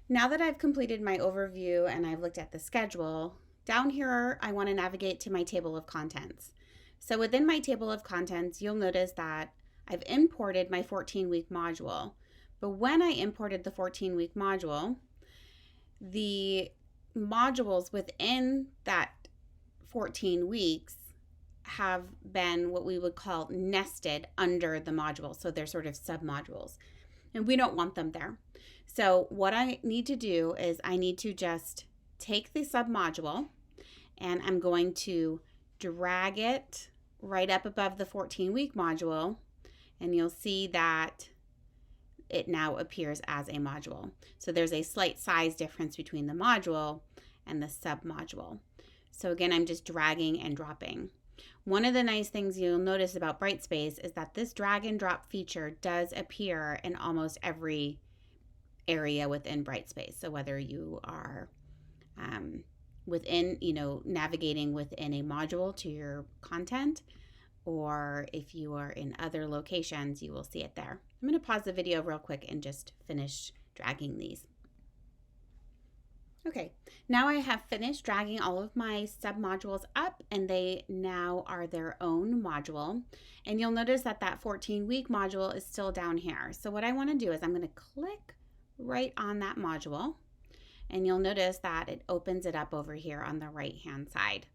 Now that I've completed my overview and I've looked at the schedule, down here I want to navigate to my table of contents. So within my table of contents, you'll notice that I've imported my 14-week module. But when I imported the 14-week module, the modules within that 14 weeks have been what we would call nested under the module. So they're sort of sub-modules, and we don't want them there. So what I need to do is I need to just take the sub-module and I'm going to drag it right up above the 14-week module, and you'll see that it now appears as a module. So there's a slight size difference between the module and the sub-module. So again, I'm just dragging and dropping. One of the nice things you'll notice about Brightspace is that this drag and drop feature does appear in almost every area within Brightspace. So whether you are within, navigating within a module to your content, or if you are in other locations, you will see it there. I'm going to pause the video real quick and just finish dragging these. Okay, now I have finished dragging all of my sub-modules up, and they now are their own module. And you'll notice that that 14-week module is still down here. So what I want to do is I'm going to click right on that module, and you'll notice that it opens it up over here on the right-hand side.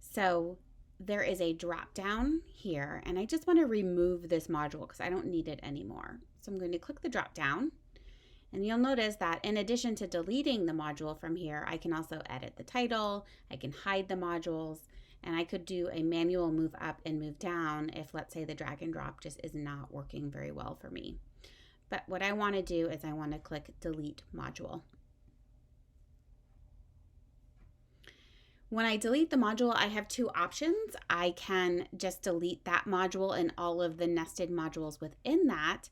So there is a drop down here, and I just want to remove this module because I don't need it anymore. So I'm going to click the drop down. And you'll notice that in addition to deleting the module from here, I can also edit the title, I can hide the modules, and I could do a manual move up and move down if, let's say, the drag and drop just is not working very well for me. But what I want to do is I want to click delete module. When I delete the module, I have two options. I can just delete that module and all of the nested modules within that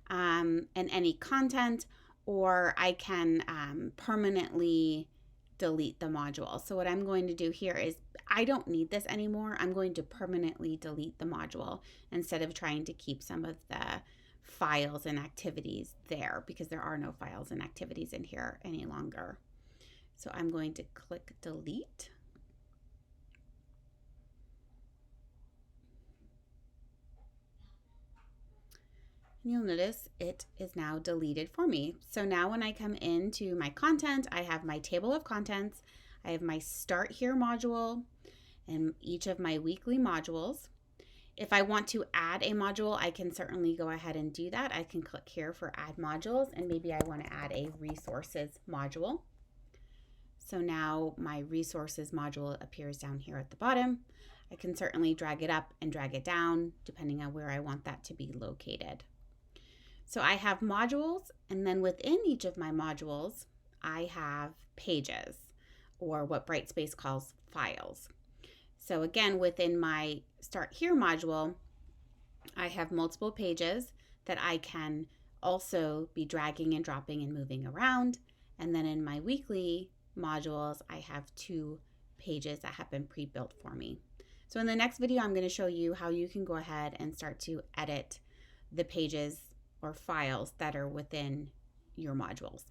and any content, or I can permanently delete the module. So what I'm going to do here is I don't need this anymore. I'm going to permanently delete the module instead of trying to keep some of the files and activities there, because there are no files and activities in here any longer. So I'm going to click delete. You'll notice it is now deleted for me. So now when I come into my content, I have my table of contents, I have my start here module and each of my weekly modules. If I want to add a module, I can certainly go ahead and do that. I can click here for add modules, and maybe I want to add a resources module. So now my resources module appears down here at the bottom. I can certainly drag it up and drag it down depending on where I want that to be located. So I have modules, and then within each of my modules, I have pages, or what Brightspace calls files. So again, within my Start Here module, I have multiple pages that I can also be dragging and dropping and moving around. And then in my weekly modules, I have 2 pages that have been pre-built for me. So in the next video, I'm going to show you how you can go ahead and start to edit the pages or files that are within your modules.